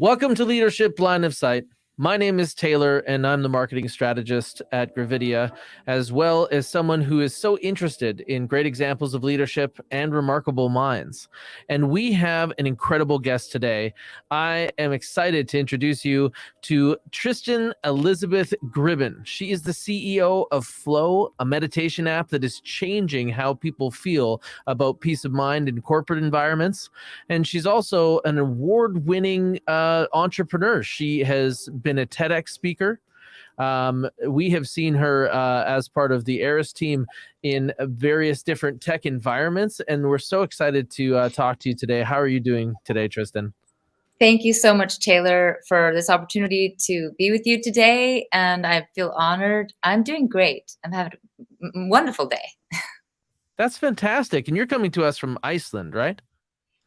Welcome to Leadership Line of Sight. My name is Taylor, and I'm the marketing strategist at Gravidia, as well as someone who is so interested in great examples of leadership and remarkable minds. And we have an incredible guest today. I am excited to introduce you to Tristan Elizabeth Gribbin. She is the CEO of Flow, a meditation app that is changing how people feel about peace of mind in corporate environments. And she's also an award-winning entrepreneur. She has been a TEDx speaker. We have seen her as part of the Eris team in various different tech environments, and we're so excited to talk to you today. How are you doing today, Tristan? Thank you so much, Taylor, for this opportunity to be with you today, and I feel honored. I'm doing great. I'm having a wonderful day. That's fantastic. And you're coming to us from Iceland, right?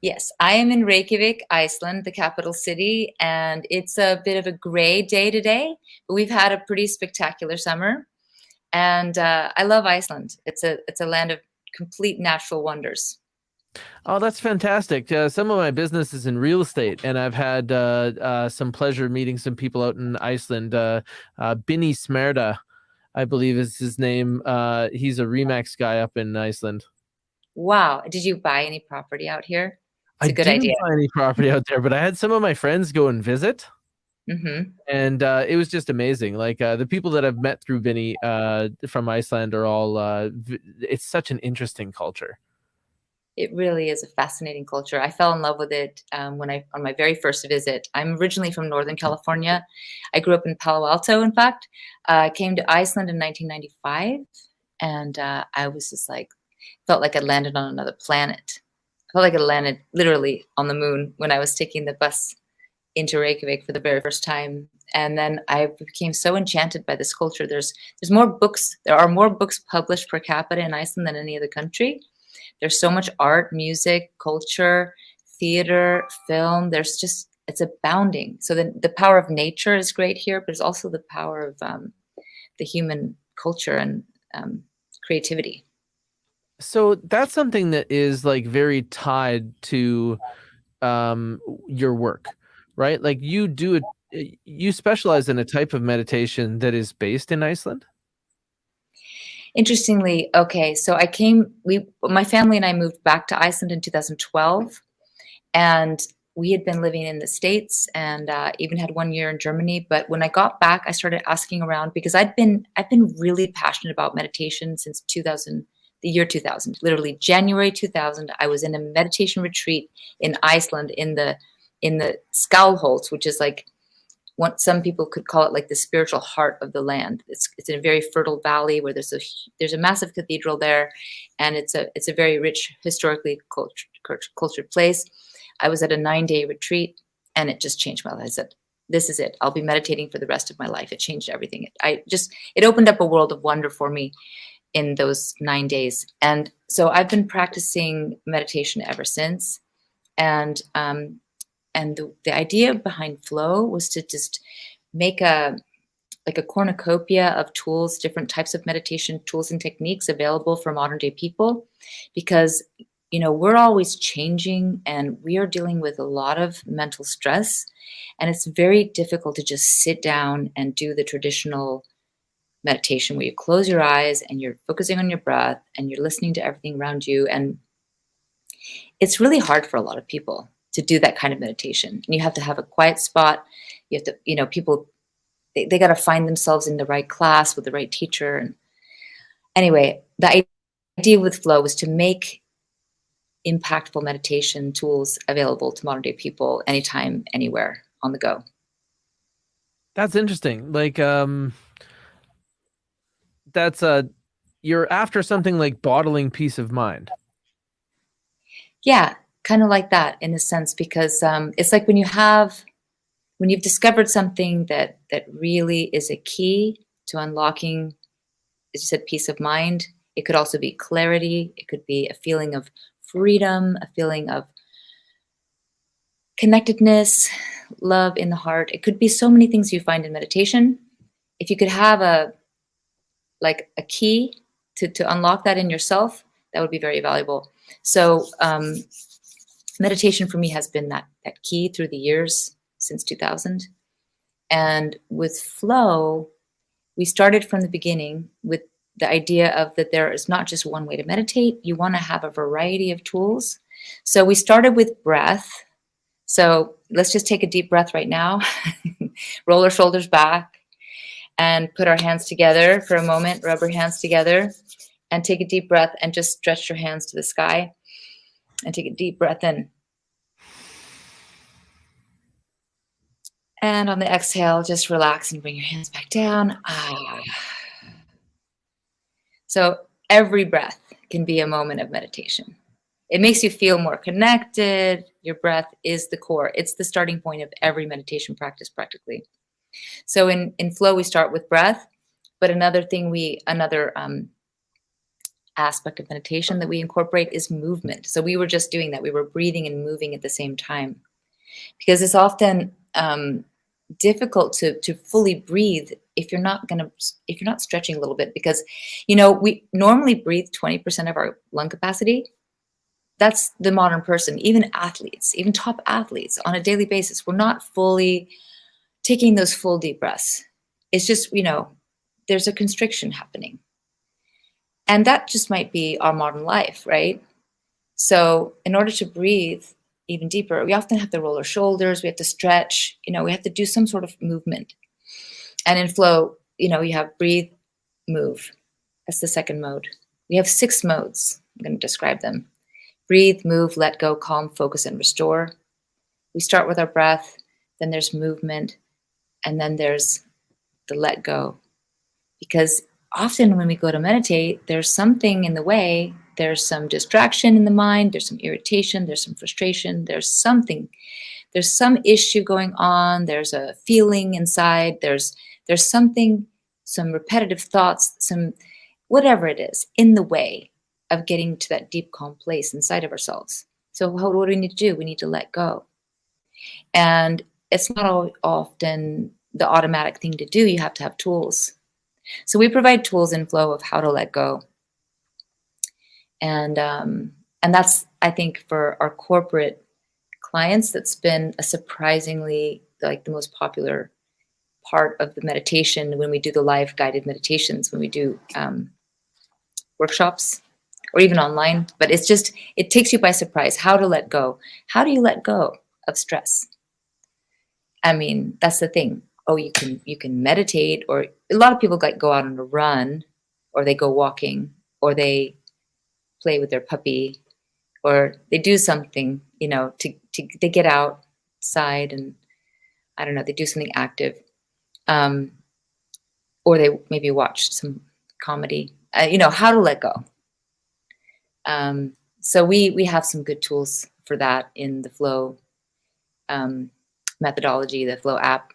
Yes, I am in Reykjavik, Iceland, the capital city, and it's a bit of a gray day today, but we've had a pretty spectacular summer, and I love Iceland. It's a land of complete natural wonders. Oh, that's fantastic. Some of my business is in real estate, and I've had some pleasure meeting some people out in Iceland. Binny Smerda, I believe is his name. He's a Remax guy up in Iceland. Wow. Did you buy any property out here? It's I a good didn't idea. buy any property out there, but I had some of my friends go and visit. Mm-hmm. And it was just amazing. Like the people that I've met through Vinny from Iceland are all, it's such an interesting culture. It really is a fascinating culture. I fell in love with it on my very first visit. I'm originally from Northern California. I grew up in Palo Alto, in fact. Came to Iceland in 1995, and I was just like, felt like I landed on another planet. I felt like I landed literally on the moon when I was taking the bus into Reykjavik for the very first time. And then I became so enchanted by this culture. There's more books. There are more books published per capita in Iceland than any other country. There's so much art, music, culture, theater, film. It's abounding. So the power of nature is great here, but it's also the power of the human culture and creativity. So that's something that is like very tied to your work, right? Like you specialize in a type of meditation that is based in Iceland. Interestingly, okay, so my family and I moved back to Iceland in 2012, and we had been living in the States and even had 1 year in Germany. But when I got back, I started asking around because I've been really passionate about meditation since 2000, the year 2000, literally January 2000. I was in a meditation retreat in Iceland in the Skálholt, which is like what some people could call it like the spiritual heart of the land. It's in a very fertile valley where there's a massive cathedral there, and it's a very rich historically cultured place. I was at a 9-day retreat, and it just changed my life. I said, "This is it. I'll be meditating for the rest of my life." It changed everything. It opened up a world of wonder for me in those 9 days, and so I've been practicing meditation ever since, and the idea behind Flow was to just make a cornucopia of tools, different types of meditation tools and techniques available for modern day people, because we're always changing and we are dealing with a lot of mental stress, and it's very difficult to just sit down and do the traditional meditation where you close your eyes and you're focusing on your breath and you're listening to everything around you. And it's really hard for a lot of people to do that kind of meditation. And you have to have a quiet spot. You have to, people, they got to find themselves in the right class with the right teacher. And anyway, the idea with Flow was to make impactful meditation tools available to modern day people anytime, anywhere, on the go. That's interesting. Like, you're after something like bottling peace of mind. Yeah, kind of like that in a sense, because it's like when you've discovered something that really is a key to unlocking, as you said, peace of mind. It could also be clarity. It could be a feeling of freedom, a feeling of connectedness, love in the heart. It could be so many things you find in meditation. If you could have a key to unlock that in yourself, that would be very valuable. So meditation for me has been that key through the years. since 2000. And with flow, we started from the beginning with the idea of that there is not just one way to meditate. You want to have a variety of tools. So we started with breath. So let's just take a deep breath right now. Roll our shoulders back and put our hands together for a moment. Rub our hands together and take a deep breath and just stretch your hands to the sky and take a deep breath in. And on the exhale, just relax and bring your hands back down. So every breath can be a moment of meditation. It makes you feel more connected. Your breath is the core. It's the starting point of every meditation practice practically. So in flow, we start with breath, but another aspect of meditation that we incorporate is movement. So we were just doing that. We were breathing and moving at the same time, because it's often difficult to fully breathe if you're not stretching a little bit, because we normally breathe 20% of our lung capacity. That's the modern person. Even athletes, even top athletes on a daily basis, we're not fully taking those full deep breaths. It's just, there's a constriction happening. And that just might be our modern life, right? So in order to breathe even deeper, we often have to roll our shoulders, we have to stretch, we have to do some sort of movement. And in flow, you have breathe, move. That's the second mode. We have 6 modes. I'm going to describe them. Breathe, move, let go, calm, focus, and restore. We start with our breath, then there's movement, and then there's the let go. Because often when we go to meditate, there's something in the way. There's some distraction in the mind. There's some irritation. There's some frustration. There's some issue going on. There's a feeling inside. There's something, some repetitive thoughts, some whatever it is in the way of getting to that deep, calm place inside of ourselves. So what do we need to do? We need to let go. And it's not often the automatic thing to do. You have to have tools. So we provide tools in flow of how to let go. And that's, I think, for our corporate clients, that's been a surprisingly the most popular part of the meditation when we do the live guided meditations, when we do workshops or even online. But it takes you by surprise how to let go. How do you let go of stress? I mean, that's the thing. Oh, you can meditate, or a lot of people go out on a run, or they go walking, or they play with their puppy, or they do something, they get outside and I don't know, they do something active, or they maybe watch some comedy. How to let go. So we have some good tools for that in the flow methodology, the flow app.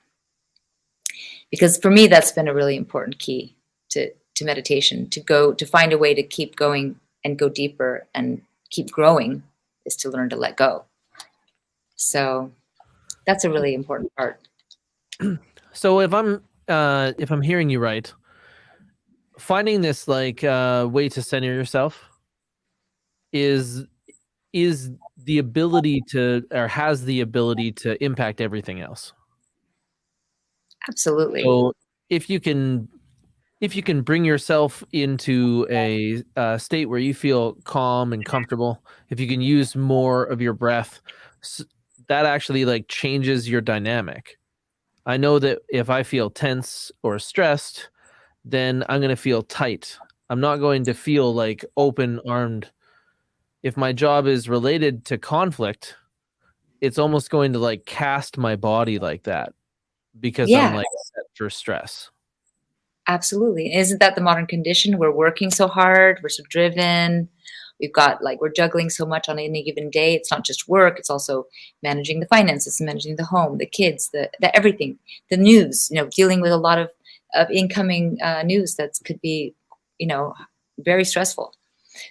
Because for me, that's been a really important key to meditation, to find a way to keep going and go deeper and keep growing, is to learn to let go. So that's a really important part. So if I'm hearing you right, finding this way to center yourself is the ability to, or has the ability to, impact everything else. Absolutely. So if you can bring yourself into a state where you feel calm and comfortable, if you can use more of your breath, that actually changes your dynamic. I know that if I feel tense or stressed, then I'm going to feel tight. I'm not going to feel open-armed. If my job is related to conflict, it's almost going to cast my body like that, because I'm set for stress. Absolutely. Isn't that the modern condition? We're working so hard. We're so driven. We've got we're juggling so much on any given day. It's not just work. It's also managing the finances, managing the home, the kids, the everything, the news, dealing with a lot of incoming news that could be, very stressful.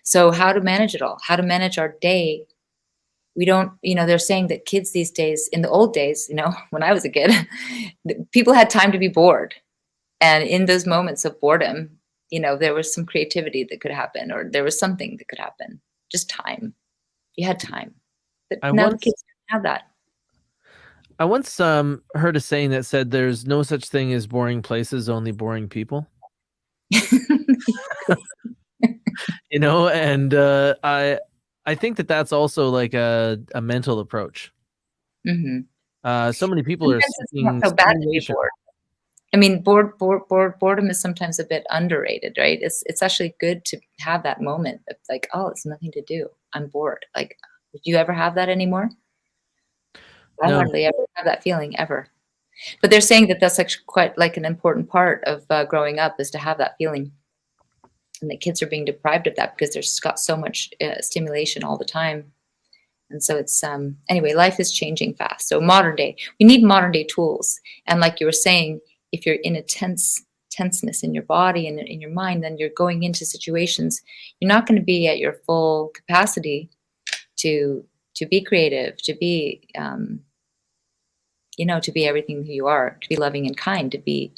So how to manage it all, how to manage our day. We don't, they're saying that kids these days, in the old days, when I was a kid, people had time to be bored. And in those moments of boredom, there was some creativity that could happen, or there was something that could happen. Just time. You had time. But now the kids don't have that. I once heard a saying that said there's no such thing as boring places, only boring people. You know, and I think that that's also like a mental approach. Hmm. So many people are Sometimes it's not seeking so bad to be stimulation. bored. I mean, boredom is sometimes a bit underrated, right? It's actually good to have that moment of like, oh, it's nothing to do. I'm bored. Like, do you ever have that anymore? I No, hardly ever have that feeling ever. But they're saying that that's actually quite like an important part of growing up is to have that feeling, and that kids are being deprived of that because there's got so much stimulation all the time. And so it's anyway, life is changing fast. So modern day, we need modern day tools. And like you were saying, if you're in a tenseness in your body and in your mind, then you're going into situations, you're not going to be at your full capacity to be creative, to be to be everything who you are, to be loving and kind, to be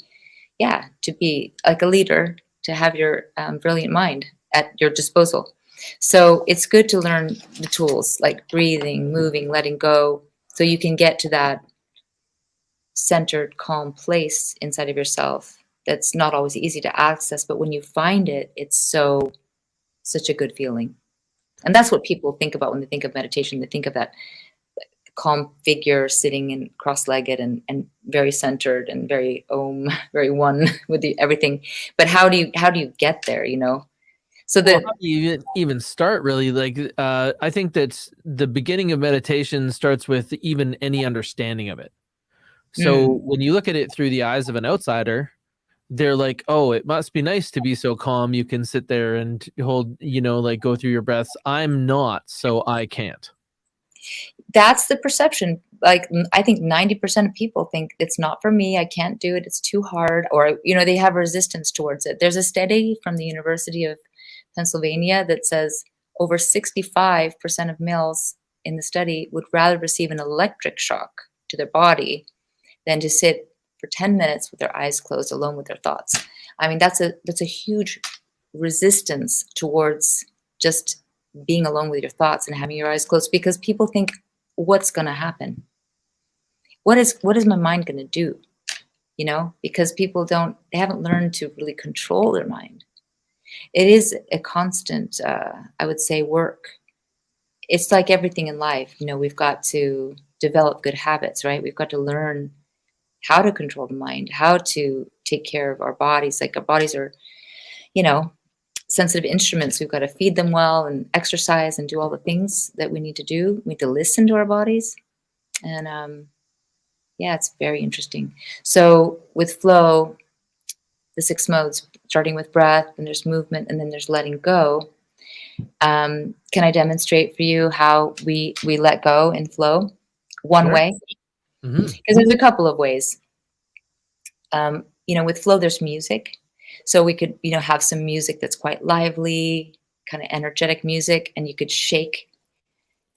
to be like a leader, to have your brilliant mind at your disposal. So it's good to learn the tools like breathing, moving, letting go, so you can get to that centered, calm place inside of yourself that's not always easy to access. But when you find it, it's such a good feeling. And that's what people think about when they think of meditation. They think of that calm figure sitting and cross-legged and very centered and very very one with everything. But how do you get there, so well, that how do you even start really? Like, I think that the beginning of meditation starts with even any understanding of it. So mm, when you look at it through the eyes of an outsider, they're like, oh, it must be nice to be so calm. You can sit there and hold, like go through your breaths. I'm not, so I can't. that's the perception. Like I think 90% of people think it's not for me, I can't do it, it's too hard, or they have resistance towards it. There's a study from the University of Pennsylvania that says over 65% of males in the study would rather receive an electric shock to their body than to sit for 10 minutes with their eyes closed alone with their thoughts. I mean, that's a huge resistance towards just being alone with your thoughts and having your eyes closed, because people think, what's going to happen? What is my mind going to do? Because people they haven't learned to really control their mind. It is a constant, I would say, work. It's like everything in life. We've got to develop good habits, right? We've got to learn how to control the mind, how to take care of our bodies. Like our bodies are, sensitive instruments. We've got to feed them well and exercise and do all the things that we need to do. We need to listen to our bodies. And it's very interesting. So with flow, the 6 modes, starting with breath, and there's movement, and then there's letting go. Can I demonstrate for you how we let go in flow? One Sure. way, because there's a couple of ways. With flow, there's music. So we could, have some music that's quite lively, kind of energetic music, and you could shake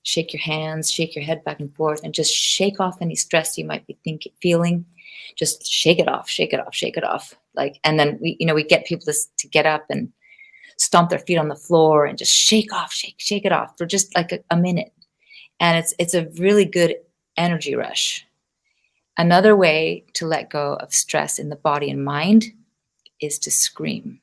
your hands, shake your head back and forth, and just shake off any stress you might be feeling. Just shake it off, shake it off, shake it off. And then we get people to get up and stomp their feet on the floor and just shake it off for just like a minute. And it's a really good energy rush. Another way to let go of stress in the body and mind is to scream.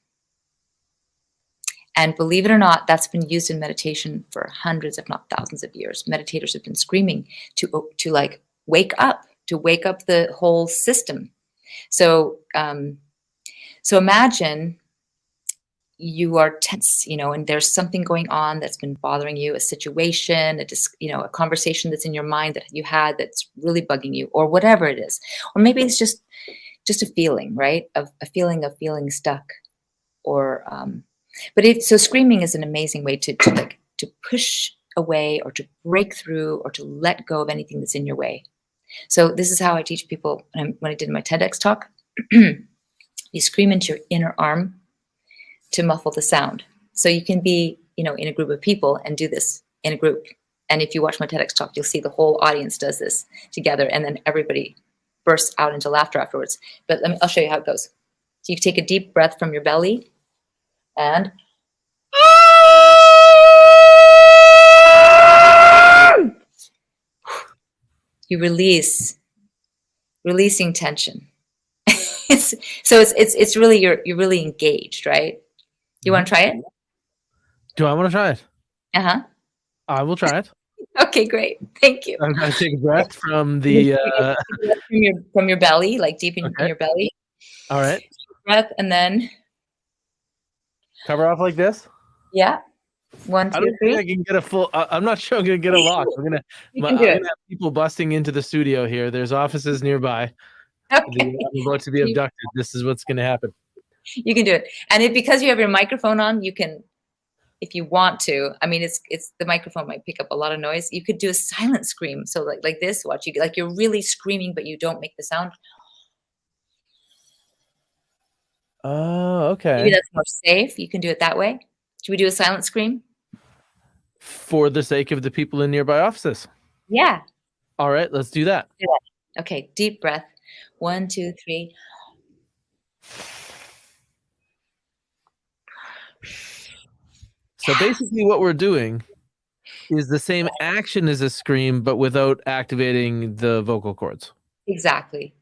And believe it or not, that's been used in meditation for hundreds, if not thousands of years. Meditators have been screaming to like wake up the whole system. So imagine you are tense, and there's something going on that's been bothering you, a situation, a conversation that's in your mind that you had that's really bugging you, or whatever it is. Or maybe it's just a feeling, right? Of a feeling of feeling stuck, or so screaming is an amazing way to push away, or to break through, or to let go of anything that's in your way. So this is how I teach people when I did my TEDx talk. You scream into your inner arm to muffle the sound. So you can be, in a group of people and do this in a group. And if you watch my TEDx talk, you'll see the whole audience does this together, and then everybody bursts out into laughter afterwards. But I'll show you how it goes. So you take a deep breath from your belly, and you release releasing tension. It's really you're really engaged, right? You want to try it? Do I want to try it? Uh-huh. I will try it. Okay, great. Thank you. I'm gonna take a breath from the. From your belly, like deep in Okay. your belly. All right. Breath, and then Cover off like this. yeah. 1, I 2, don't think 3. I can get a full. I'm not sure I'm gonna get a lock. I'm gonna. You I'm can do gonna it. have people busting into the studio here. There's offices nearby. Okay. I'm about to be abducted. This is what's gonna happen. You can do it. And because you have your microphone on, you can, if you want to, I mean, it's the microphone might pick up a lot of noise. You could do a silent scream. So like this, watch, you like you're really screaming, but you don't make the sound. Oh, Maybe okay. that's more safe. You can do it that way. Should we do a silent scream? For the sake of the people in nearby offices. Yeah. All right, let's do that. Okay, deep breath. 1, 2, 3. So basically what we're doing is the same action as a scream, but without activating the vocal cords. Exactly.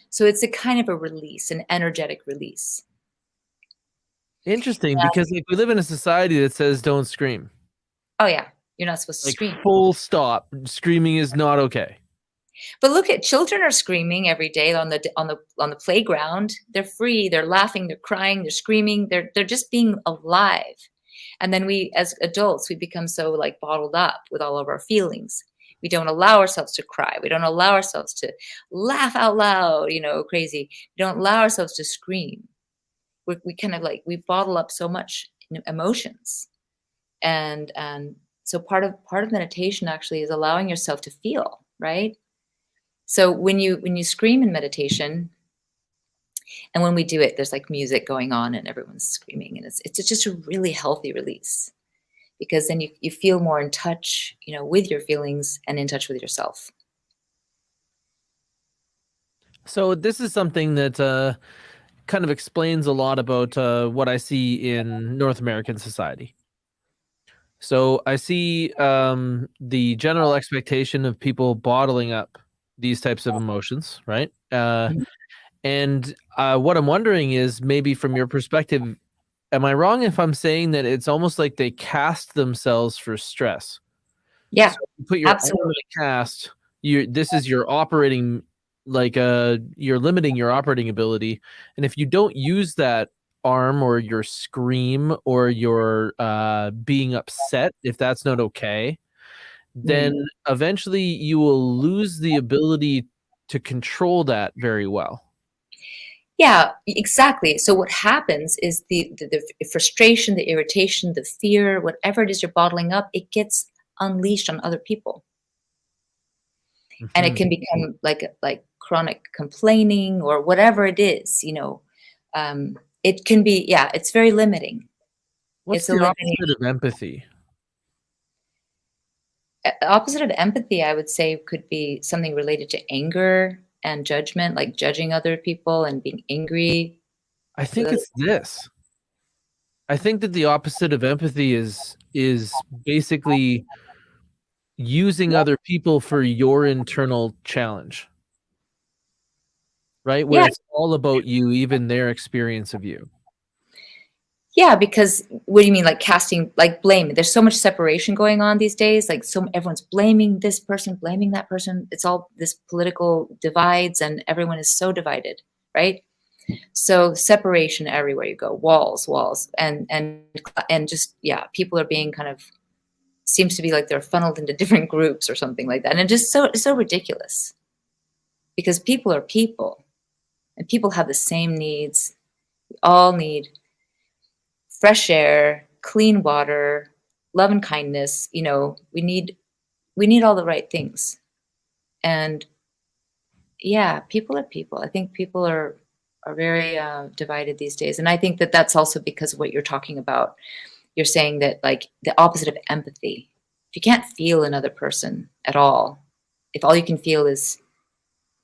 So it's a kind of a release, an energetic release. Interesting, because like we live in a society that says don't scream. Oh yeah, you're not supposed to Like scream. full stop. Screaming is not okay. But look at children are screaming every day on the playground. They're free. They're laughing. They're crying. They're screaming. They're just being alive. And then we, as adults, we become so like bottled up with all of our feelings. We don't allow ourselves to cry. We don't allow ourselves to laugh out loud, crazy. We don't allow ourselves to scream. We kind of like, we bottle up so much emotions. And so part of meditation actually is allowing yourself to feel, right? So when you scream in meditation, and when we do it, there's like music going on and everyone's screaming, and it's just a really healthy release, because then you feel more in touch, with your feelings and in touch with yourself. So this is something that kind of explains a lot about what I see in North American society. So I see the general expectation of people bottling up these types of emotions, right? And what I'm wondering is, maybe from your perspective, am I wrong if I'm saying that it's almost like they cast themselves for stress? Yeah, So you put your arm in absolutely. a cast. This is your operating, like you're limiting your operating ability, and if you don't use that arm or your scream or your being upset, if that's not okay, then eventually you will lose the ability to control that very well. Yeah, exactly. So what happens is the frustration, the irritation, the fear, whatever it is you're bottling up, it gets unleashed on other people. And it can become like chronic complaining or whatever it is, it can be, yeah, it's very limiting. What's It's a the limiting. opposite of empathy? Opposite of empathy, I would say, could be something related to anger and judgment, like judging other people and being angry I with think other. it's this. I think that the opposite of empathy is basically using other people for your internal challenge, right? Where Yeah, it's all about you, even their experience of you. yeah, because what do you mean, like casting, like blame? There's so much separation going on these days. Like, everyone's blaming this person, blaming that person. It's all this political divides, and everyone is so divided, right? So separation everywhere you go, walls, and just, yeah, people are being kind of, seems to be like they're funneled into different groups or something like that, and it's so ridiculous, because people are people, and people have the same needs. We all need fresh air, clean water, love and kindness. We need all the right things. And yeah, people are people. I think people are very divided these days, and I think that that's also because of what you're talking about. You're saying that, like, the opposite of empathy. If you can't feel another person at all, if all you can feel is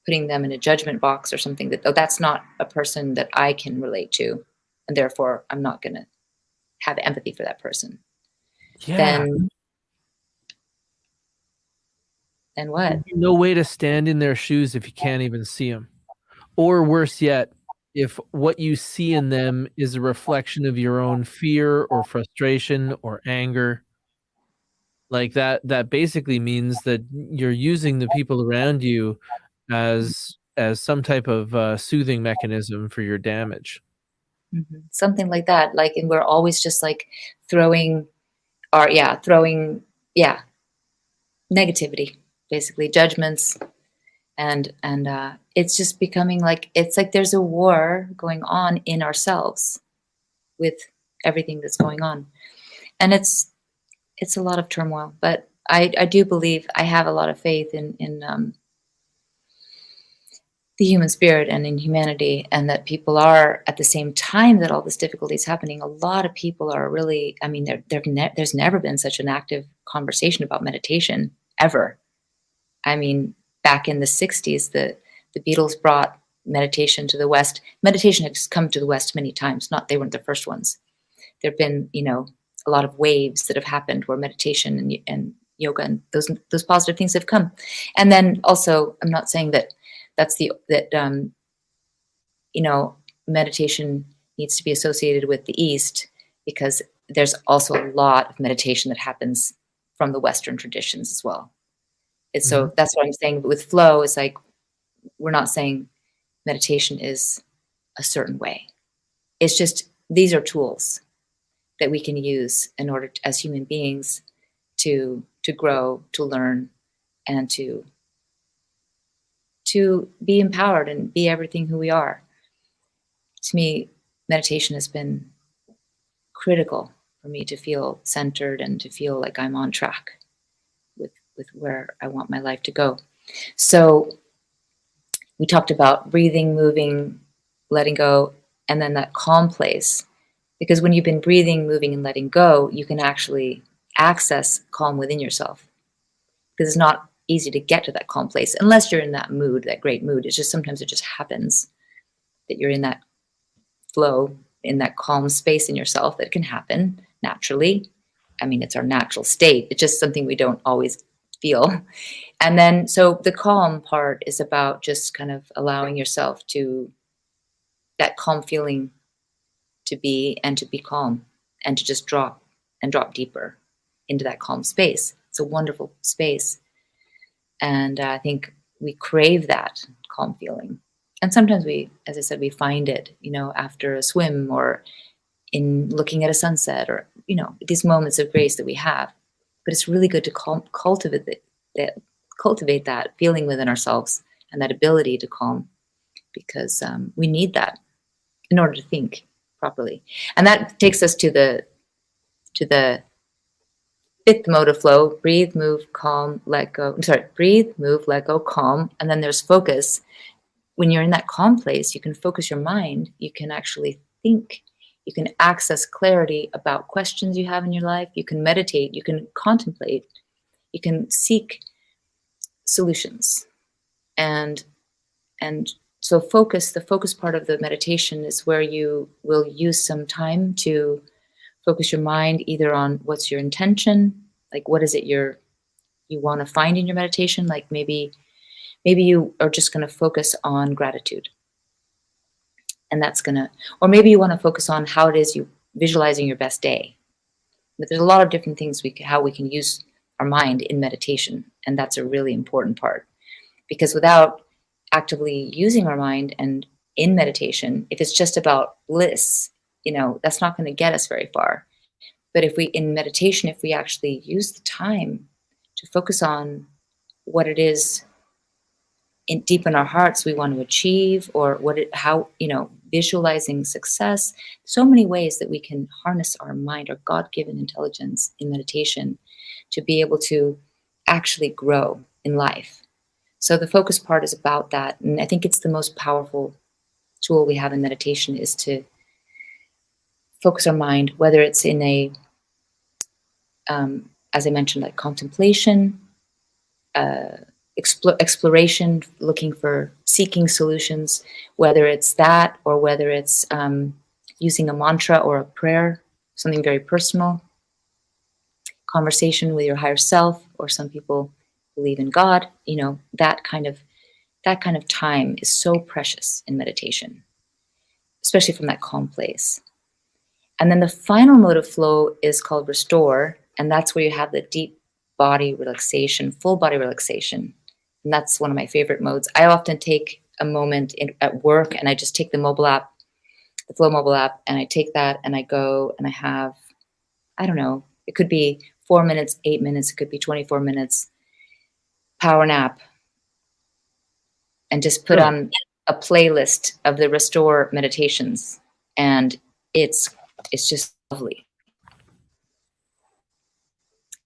putting them in a judgment box or something, that, oh, that's not a person that I can relate to, and therefore I'm not going to have empathy for that person. Yeah. Then then what? There'd be no way to stand in their shoes if you can't even see them. Or worse yet, if what you see in them is a reflection of your own fear or frustration or anger, like that basically means that you're using the people around you as some type of soothing mechanism for your damage. Something like that. Like, and we're always just like throwing throwing, negativity, basically judgments, and it's just becoming like, it's like there's a war going on in ourselves with everything that's going on, and it's a lot of turmoil. But I do believe, I have a lot of faith in the human spirit and in humanity, and that people are, at the same time that all this difficulty is happening, a lot of people are really, I mean, there's never been such an active conversation about meditation ever. I mean, back in the 60s, the Beatles brought meditation to the West. Meditation has come to the West many times. Not, they weren't the first ones. There've been, a lot of waves that have happened where meditation and yoga and those positive things have come. And then also, I'm not saying that meditation needs to be associated with the East, because there's also a lot of meditation that happens from the Western traditions as well. And so that's what I'm saying. But with flow, it's like, we're not saying meditation is a certain way. It's just, these are tools that we can use in order to, as human beings, to grow, to learn, and to be empowered and be everything who we are. To me, meditation has been critical for me to feel centered and to feel like I'm on track with where I want my life to go. So we talked about breathing, moving, letting go, and then that calm place. Because when you've been breathing, moving, and letting go, you can actually access calm within yourself. Because it's not easy to get to that calm place unless you're in that mood, that great mood. It's just, sometimes it just happens that you're in that flow, in that calm space in yourself. That can happen naturally. I mean, it's our natural state. It's just something we don't always feel. And then, so the calm part is about just kind of allowing yourself to, that calm feeling, to be calm, and to just drop deeper into that calm space. It's a wonderful space. And I think we crave that calm feeling. And sometimes we, as I said, we find it, after a swim or in looking at a sunset, or, these moments of grace that we have. But it's really good to cultivate that feeling within ourselves and that ability to calm, because we need that in order to think properly. And that takes us to the fifth mode of flow: breathe, move, calm, let go. I'm sorry, breathe, move, let go, calm. And then there's focus. When you're in that calm place, you can focus your mind. You can actually think. You can access clarity about questions you have in your life. You can meditate. You can contemplate. You can seek solutions. And so the focus part of the meditation is where you will use some time to focus your mind either on what's your intention, like what is it you want to find in your meditation. Like maybe you are just going to focus on gratitude, and or maybe you want to focus on how it is you visualizing your best day. But there's a lot of different things how we can use our mind in meditation, and that's a really important part, because without actively using our mind and in meditation, if it's just about bliss, that's not going to get us very far. But in meditation, if we actually use the time to focus on what it is deep in our hearts we want to achieve, or visualizing success, so many ways that we can harness our mind, our God-given intelligence in meditation, to be able to actually grow in life. So the focus part is about that. And I think it's the most powerful tool we have in meditation, is to focus our mind, whether it's in a, as I mentioned, like contemplation, exploration, seeking solutions, whether it's that, or whether it's using a mantra or a prayer, something very personal, conversation with your higher self, or some people believe in God, that kind of time is so precious in meditation, especially from that calm place. And then the final mode of flow is called restore, and that's where you have the deep body relaxation, full body relaxation. And that's one of my favorite modes. I often take a moment at work, and I just take the mobile app, the Flow mobile app, and I take that and I go and I have, I don't know, it could be 4 minutes, 8 minutes, it could be 24 minutes, power nap, and just put on a playlist of the restore meditations. And it's just lovely.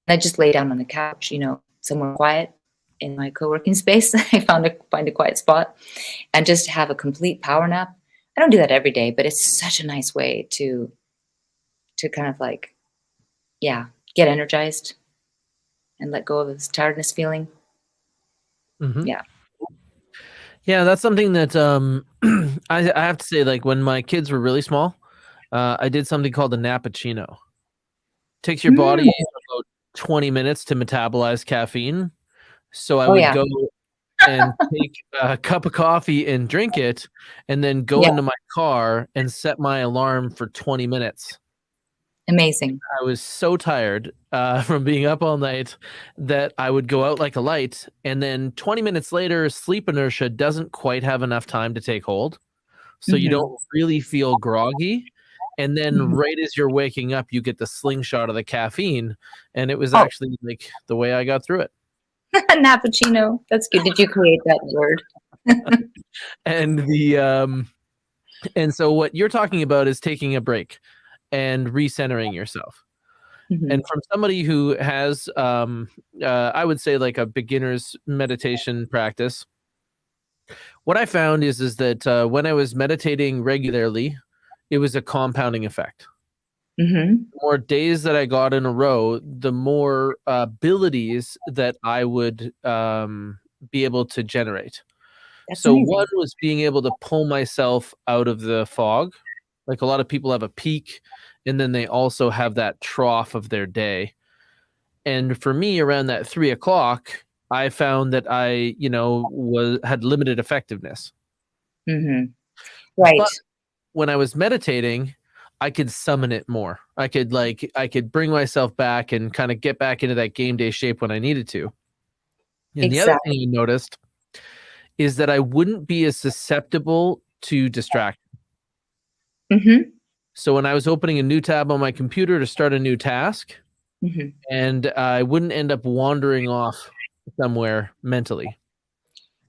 I just lay down on the couch, somewhere quiet in my co-working space. I find a quiet spot and just have a complete power nap. I don't do that every day, but it's such a nice way to kind of like, get energized and let go of this tiredness feeling. Mm-hmm. Yeah. Yeah, that's something that I have to say, like when my kids were really small, I did something called a nappuccino. Takes your body about 20 minutes to metabolize caffeine. So I would go and take a cup of coffee and drink it, and then go into my car and set my alarm for 20 minutes. Amazing. I was so tired from being up all night that I would go out like a light, and then 20 minutes later, sleep inertia doesn't quite have enough time to take hold. So you don't really feel groggy. And then right as you're waking up, you get the slingshot of the caffeine. And it was actually like the way I got through it. Nappuccino. That's good. Did you create that word? And so what you're talking about is taking a break and recentering yourself. And from somebody who has, I would say like a beginner's meditation practice, what I found is that when I was meditating regularly, it was a compounding effect. The more days that I got in a row, the more abilities that I would be able to generate. So one was being able to pull myself out of the fog. Like a lot of people have a peak, and then they also have that trough of their day. And for me, around that 3 o'clock, I found that I, had limited effectiveness. Right. But when I was meditating, I could summon it more. I could bring myself back and kind of get back into that game day shape when I needed to. And the other thing I noticed is that I wouldn't be as susceptible to distraction. So when I was opening a new tab on my computer to start a new task, and I wouldn't end up wandering off somewhere mentally.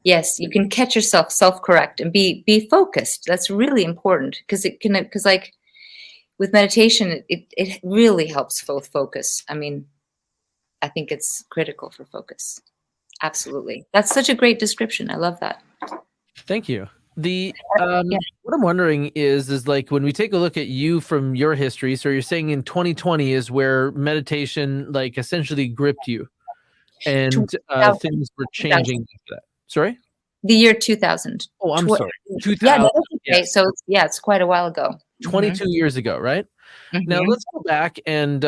Yes, you can catch yourself, self-correct, and be focused. That's really important because like with meditation, it really helps both focus. I mean, I think it's critical for focus. Absolutely. That's such a great description. I love that. Thank you. What I'm wondering is like when we take a look at you from your history, so you're saying in 2020 is where meditation like essentially gripped you and things were changing after that. Sorry? The year 2000. Oh, I'm sorry. 2000. Yeah, that's okay. Yes. So it's quite a while ago. 22 years ago, right? Now let's go back and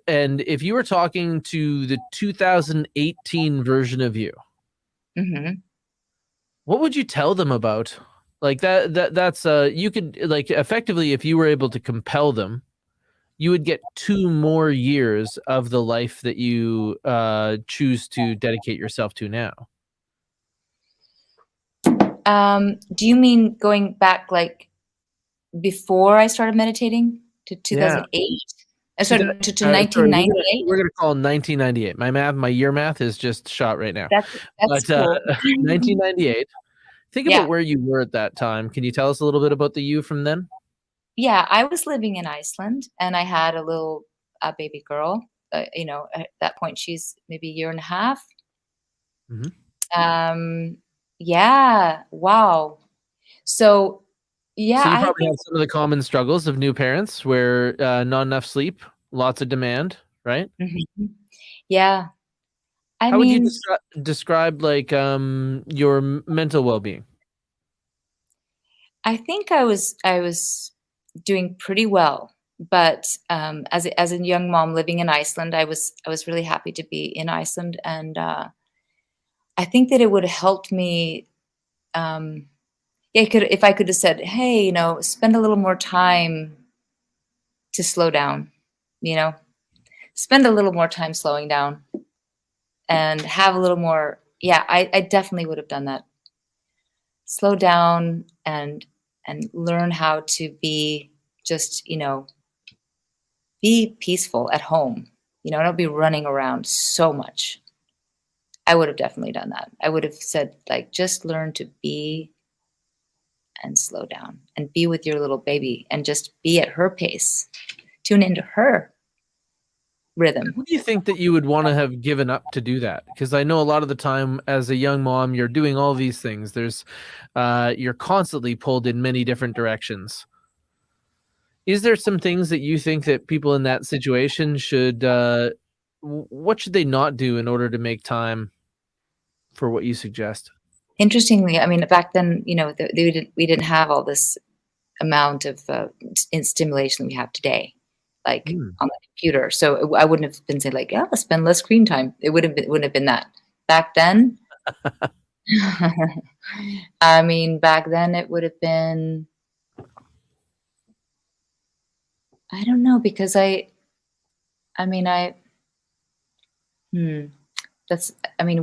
if you were talking to the 2018 version of you, what would you tell them about? Like that's you could like effectively, if you were able to compel them, you would get 2 more years of the life that you choose to dedicate yourself to now. Do you mean going back like before I started meditating to 2008? I started to 1998. We're gonna call 1998. My year math is just shot right now. That's cool. 1998. Think about where you were at that time. Can you tell us a little bit about the you from then? Yeah, I was living in Iceland, and I had a baby girl. At that point, she's maybe a year and a half. Yeah. Wow. So, yeah. So you probably have some of the common struggles of new parents where not enough sleep, lots of demand, right? Yeah. How would you describe like your mental well-being? I think I was doing pretty well, but as a young mom living in Iceland, I was really happy to be in Iceland, and I think that it would have helped me. Yeah, if I could have said, hey, spend a little more time to slow down, you know, spend a little more time slowing down and have a little more. Yeah, I definitely would have done that. Slow down and learn how to be just, be peaceful at home. Don't be running around so much. I would have definitely done that. I would have said, like, just learn to be and slow down and be with your little baby and just be at her pace. Tune into her rhythm. What do you think that you would want to have given up to do that? Because I know a lot of the time as a young mom, you're doing all these things. You're constantly pulled in many different directions. Is there some things that you think that people in that situation should, what should they not do in order to make time for what you suggest? Interestingly, I mean, back then, we didn't have all this amount of stimulation we have today, like Hmm. on the computer. So I wouldn't have been saying like, yeah, spend less screen time. It wouldn't have been that. Back then, I mean, back then it would have been, I don't know, because I mean,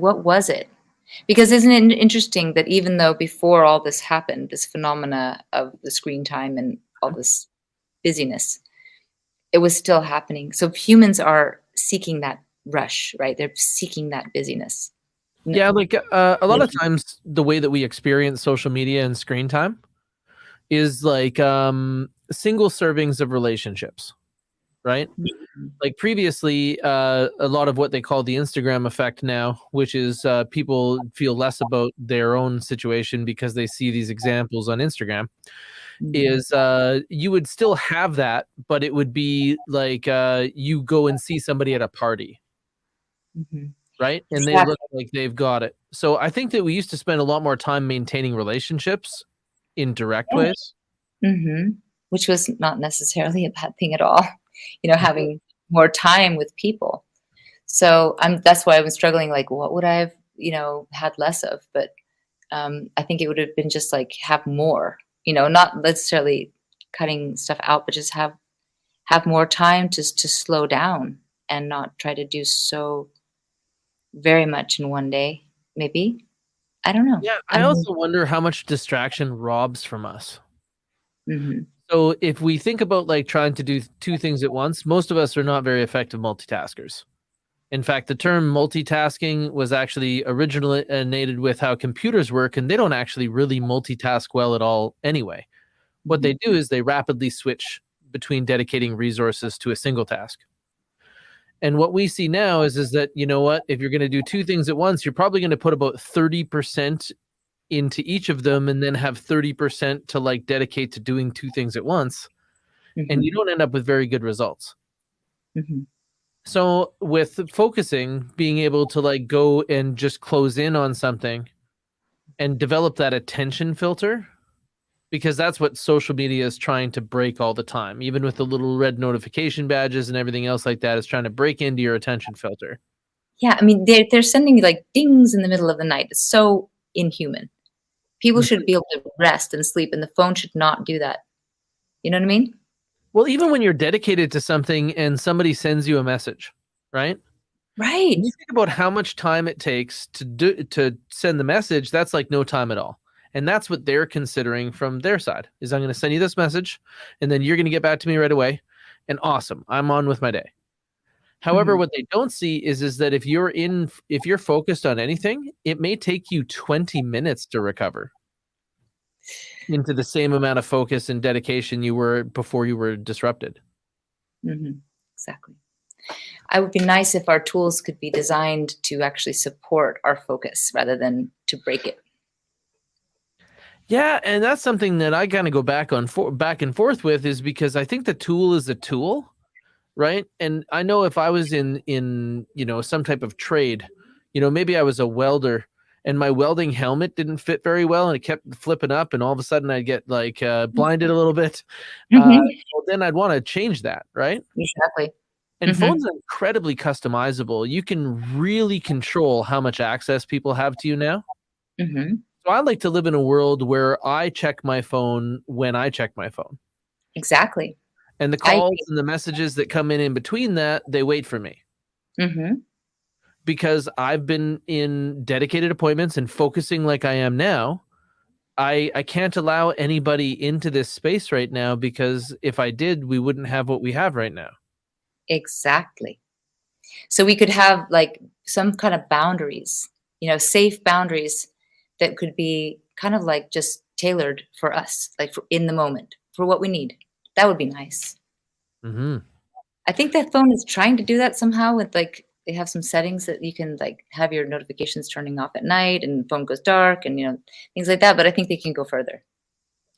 what was it? Because isn't it interesting that even though before all this happened, this phenomena of the screen time and all this busyness, it was still happening. So humans are seeking that rush, right? They're seeking that busyness. Yeah, like a lot of times the way that we experience social media and screen time is like single servings of relationships, right? Like previously, a lot of what they call the Instagram effect now, which is people feel less about their own situation because they see these examples on Instagram, is you would still have that, but it would be like you go and see somebody at a party, Mhm. right? And they look Exactly. like they've got it. So I think that we used to spend a lot more time maintaining relationships in direct Yeah. ways. Which was not necessarily a bad thing at all, having more time with people. So that's why I was struggling, like, what would I have, had less of? But I think it would have been just like have more, not necessarily cutting stuff out, but just have more time to slow down and not try to do so very much in one day. Maybe. I don't know. Yeah, I I mean, also wonder how much distraction robs from us. mhm, So if we think about like trying to do two things at once, most of us are not very effective multitaskers. In fact, the term multitasking was actually originated with how computers work, and they don't actually really multitask well at all anyway. What they mhm. do is they rapidly switch between dedicating resources to a single task. And what we see now is that, you know what, if you're going to do two things at once, you're probably going to put about 30% into each of them and then have 30% to like dedicate to doing two things at once. And you Mhm, don't end up with very good results. mhm. So with focusing, being able to like go and just close in on something and develop that attention filter, because that's what social media is trying to break all the time. Even with the little red notification badges and everything else like that, is trying to break into your attention filter. Yeah, I mean, they're sending you, like, dings in the middle of the night. It's so inhuman. People should Mhm. be able to rest and sleep, and the phone should not do that. You know what I mean? Well, even when you're dedicated to something and somebody sends you a message, right? When Right. you think about how much time it takes to send the message, that's like no time at all. And that's what they're considering from their side. Is I'm going to send you this message and then you're going to get back to me right away. And awesome, I'm on with my day. However, Mhm. what they don't see is that if you're focused on anything, it may take you 20 minutes to recover into the same amount of focus and dedication you were before you were disrupted. Mhm. Exactly. I would be nice if our tools could be designed to actually support our focus rather than to break it. Yeah, and that's something that I kind of go back and forth with, is because I think the tool is a tool, right? And I know if I was in some type of trade, maybe I was a welder and my welding helmet didn't fit very well and it kept flipping up and all of a sudden I'd get like blinded a little bit. Mhm. Well, then I'd want to change that, right? Exactly. And phones are incredibly customizable. You can really control how much access people have to you now. So I like to live in a world where I check my phone when I check my phone. Exactly. And the calls and the messages that come in between that, they wait for me. Because I've been in dedicated appointments and focusing like I am now. I can't allow anybody into this space right now, because if I did, we wouldn't have what we have right now. Exactly. So we could have like some kind of boundaries, safe boundaries that could be kind of like just tailored for us, like in the moment, for what we need. That would be nice. I think that phone is trying to do that somehow with like, they have some settings that you can like have your notifications turning off at night and the phone goes dark and, things like that. But I think they can go further.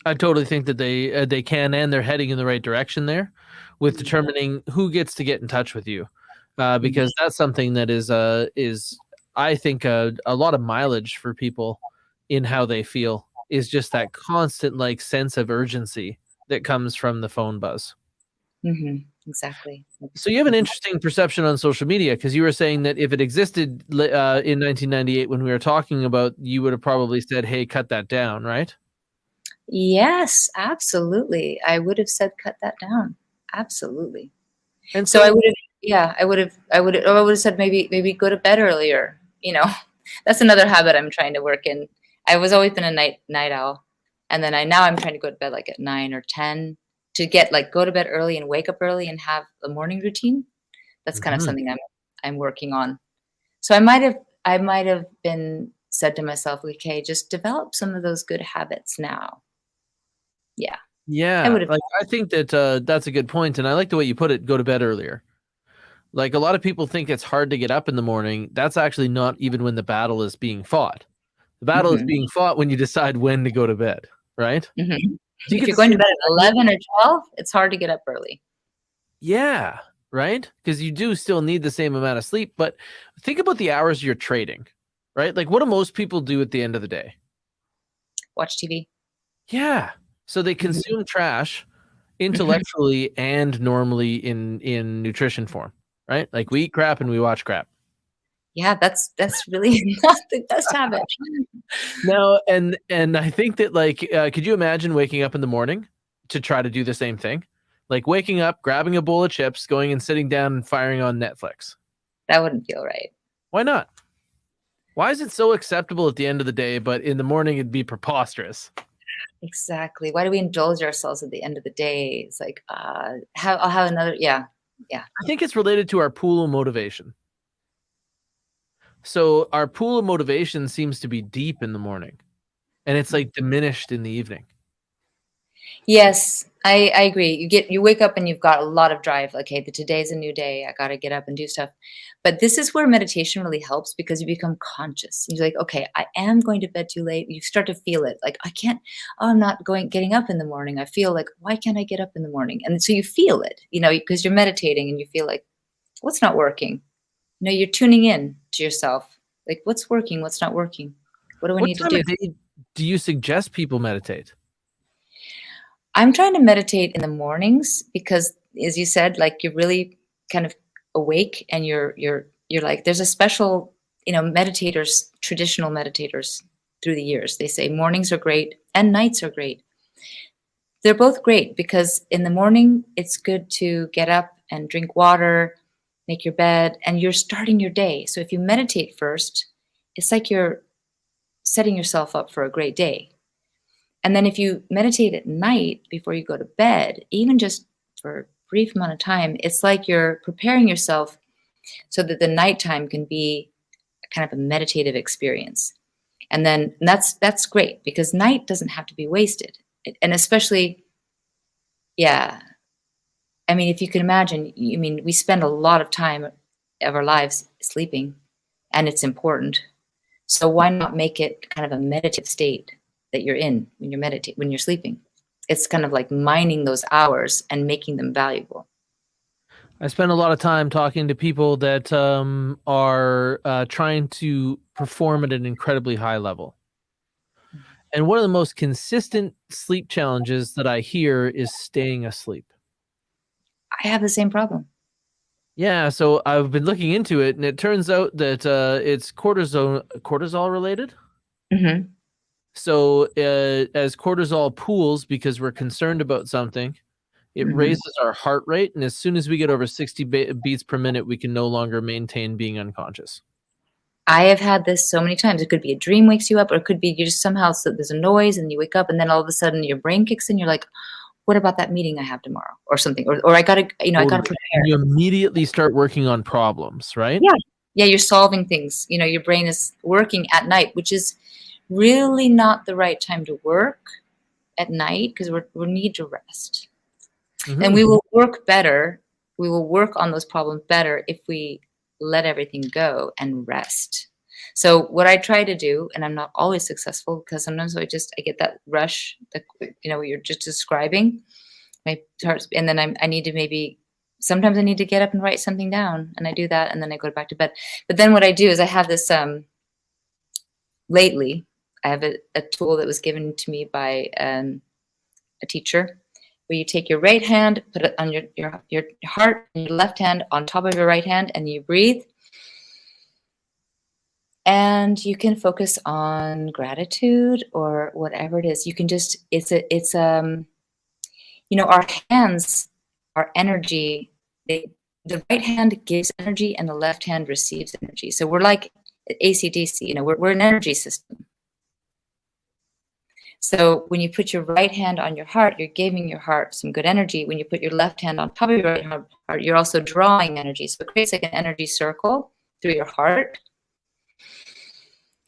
I totally think that they can, and they're heading in the right direction there with determining who gets to get in touch with you. Because that's something that is I think a lot of mileage for people in how they feel, is just that constant like sense of urgency that comes from the phone buzz. Exactly. So you have an interesting perception on social media, because you were saying that if it existed in 1998 when we were talking about, you would have probably said, hey, cut that down, right? Yes, absolutely. I would have said cut that down. Absolutely. And So I would have, I would have said maybe go to bed earlier. That's another habit I'm trying to work in. I was always been a night owl, and then now I'm trying to go to bed like at 9 or 10 to get like go to bed early and wake up early and have a morning routine. That's kind of something I'm working on. So I might have been said to myself, okay, just develop some of those good habits now. Yeah. Yeah, I think that that's a good point, and I like the way you put it. Go to bed earlier. Like, a lot of people think it's hard to get up in the morning. That's actually not even when the battle is being fought. The battle is being fought when you decide when to go to bed, right? So if you're going to bed at 11 or 12, it's hard to get up early. Yeah, right? Because you do still need the same amount of sleep. But think about the hours you're trading, right? Like, what do most people do at the end of the day? Watch TV. Yeah. So they consume trash intellectually and normally in nutrition form, right? Like, we eat crap and we watch crap. Yeah, that's really not the best habit. No, and I think that like, could you imagine waking up in the morning to try to do the same thing? Like waking up, grabbing a bowl of chips, going and sitting down and firing on Netflix. That wouldn't feel right. Why not? Why is it so acceptable at the end of the day, but in the morning it'd be preposterous? Exactly. Why do we indulge ourselves at the end of the day? It's like, I'll have another. Yeah. I think it's related to our pool of motivation. So our pool of motivation seems to be deep in the morning, and it's like diminished in the evening. Yes, I agree. You wake up and you've got a lot of drive. Okay, today's a new day. I got to get up and do stuff. But this is where meditation really helps, because you become conscious. You're like, okay, I am going to bed too late. You start to feel it. Like, I'm not getting up in the morning. I feel like, why can't I get up in the morning? And so you feel it, because you're meditating and you feel like, what's not working? You're tuning in to yourself. Like, what's working? What's not working? What do I need to do? What time of day do you suggest people meditate? I'm trying to meditate in the mornings because, as you said, like, you're really kind of awake and you're like, there's a special, meditators, traditional meditators through the years. They say mornings are great and nights are great. They're both great because in the morning, it's good to get up and drink water, make your bed, and you're starting your day. So if you meditate first, it's like you're setting yourself up for a great day. And then if you meditate at night before you go to bed, even just for a brief amount of time, it's like you're preparing yourself so that the nighttime can be kind of a meditative experience. And then that's great, because night doesn't have to be wasted. And especially, yeah, I mean, if you can imagine, we spend a lot of time of our lives sleeping, and it's important. So why not make it kind of a meditative state that you're in when you're sleeping? It's kind of like mining those hours and making them valuable. I spend a lot of time talking to people that are trying to perform at an incredibly high level. And one of the most consistent sleep challenges that I hear is staying asleep. I have the same problem. Yeah, so I've been looking into it, and it turns out that it's cortisol related. Mm-hmm. So as cortisol pools because we're concerned about something, it Mm-hmm. raises our heart rate, and as soon as we get over 60 beats per minute, we can no longer maintain being unconscious. I have had this so many times. It could be a dream wakes you up, or it could be you just somehow, so there's a noise and you wake up, and then all of a sudden your brain kicks in. You're like, what about that meeting I have tomorrow or something? Or I gotta, I gotta Totally. prepare. And you immediately start working on problems, right? Yeah. Yeah, you're solving things. Your brain is working at night, which is really not the right time to work at night because we need to rest. And Mm-hmm. we will work better. We will work on those problems better if we let everything go and rest. So what I try to do, and I'm not always successful because sometimes I get that rush that what you're just describing. My heart, and then I need to maybe sometimes I need to get up and write something down, and I do that, and then I go back to bed. But then what I do is I have this lately. I have a tool that was given to me by a teacher, where you take your right hand, put it on your heart, and your left hand on top of your right hand, and you breathe. And you can focus on gratitude or whatever it is. You can just, our hands are energy. The right hand gives energy and the left hand receives energy. So we're like AC/DC, we're an energy system. So when you put your right hand on your heart, you're giving your heart some good energy. When you put your left hand on top of your right heart, you're also drawing energy. So it creates like an energy circle through your heart.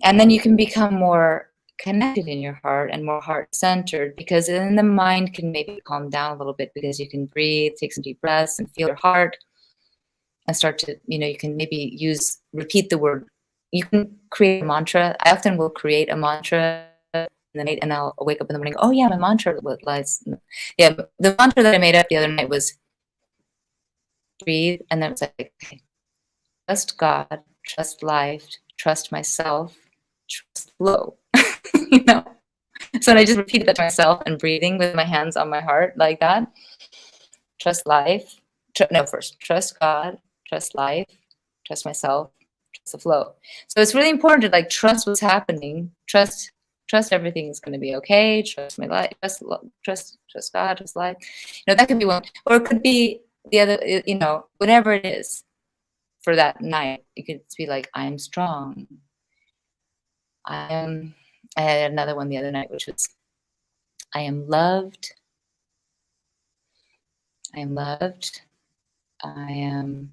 And then you can become more connected in your heart and more heart-centered, because then the mind can maybe calm down a little bit because you can breathe, take some deep breaths and feel your heart and start to, you can maybe repeat the word. You can create a mantra. I often will create a mantra in the night, and I'll wake up in the morning. Oh yeah, my mantra lies. Yeah, the mantra that I made up the other night was breathe, and then it's like, okay, trust God, trust life, trust myself, trust flow. you know. So I just repeated that to myself and breathing with my hands on my heart like that. Trust life. First, trust God, trust life, trust myself, trust the flow. So it's really important to trust what's happening. Trust everything is going to be okay. Trust my life. Trust God. Trust life. That could be one, or it could be the other. Whatever it is for that night, it could be like, I am strong. I had another one the other night, which was, I am loved. I am loved. I am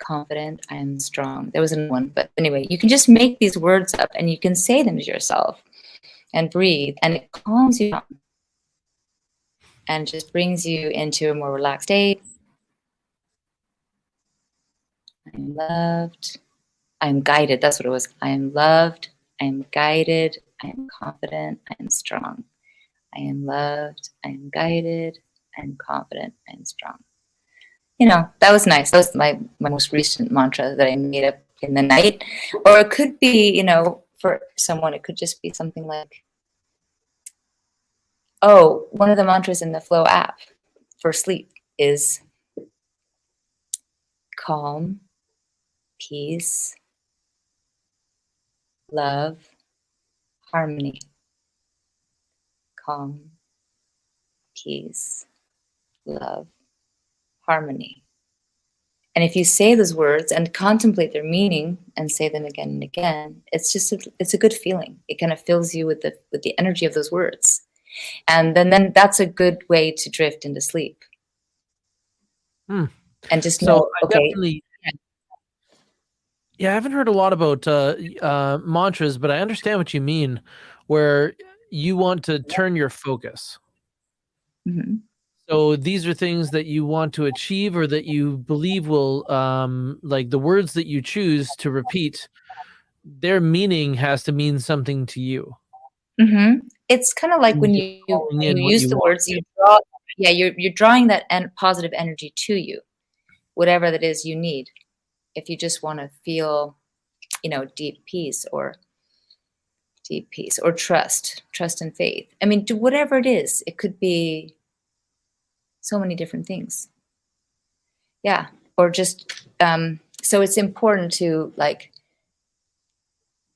confident. I am strong. There was another one, but anyway, you can just make these words up and you can say them to yourself and breathe, and it calms you down and just brings you into a more relaxed state. I am loved. I am guided. That's what it was. I am loved. I am guided. I am confident. I am strong. I am loved. I am guided. I am confident. I am strong. That was nice. That was my most recent mantra that I made up in the night. Or it could be, for someone, it could just be something like, one of the mantras in the Flow app for sleep is calm, peace, love, harmony. Calm, peace, love, harmony. And if you say those words and contemplate their meaning and say them again and again, it's a good feeling. It kind of fills you with the energy of those words. And then that's a good way to drift into sleep. Hmm. And just So know, I okay. definitely, yeah, I haven't heard a lot about mantras, but I understand what you mean, where you want to turn your focus. Mm-hmm. So these are things that you want to achieve or that you believe will, like the words that you choose to repeat, their meaning has to mean something to you. Mm-hmm. It's kind of like And when you're you calling in what use you the want. words, you draw. Yeah, you're drawing that positive energy to you, whatever that is you need. If you just want to feel, deep peace or trust and faith. I mean, do whatever it is. It could be so many different things. Yeah. or just, so it's important to like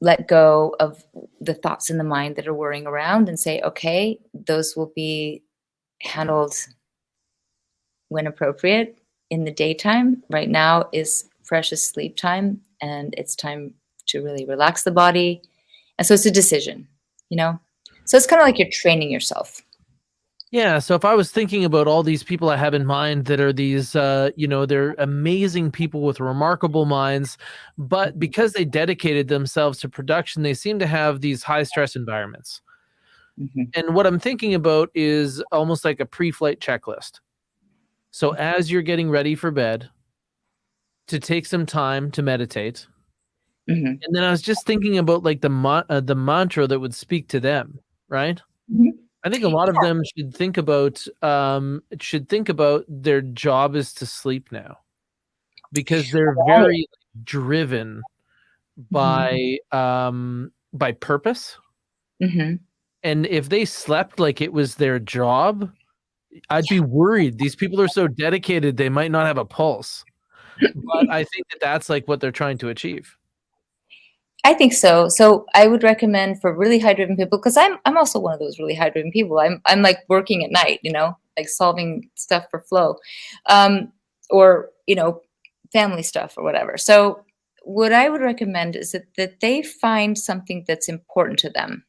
let go of the thoughts in the mind that are whirring around and say, okay, those will be handled when appropriate in the daytime. Right now is precious sleep time, and it's time to really relax the body. And so it's a decision, you know? So it's kind of like you're training yourself. Yeah. So if I was thinking about all these people I have in mind that are these, they're amazing people with remarkable minds, but because they dedicated themselves to production, they seem to have these high stress environments. Mhm. And what I'm thinking about is almost like a pre-flight checklist. So as you're getting ready for bed, to take some time to meditate. Mhm. And then I was just thinking about like the mantra that would speak to them, right? Mhm. I think a lot of them should think about their job is to sleep now, because they're Right. very driven Mhm. by purpose. Mhm. And if they slept like it was their job, I'd be worried. These people are so dedicated, they might not have a pulse. But I think that that's like what they're trying to achieve. I think so. So I would recommend for really high driven people, because I'm also one of those really high driven people. I'm like working at night, you know, like solving stuff for flow, or family stuff or whatever. So what I would recommend is that they find something that's important to them.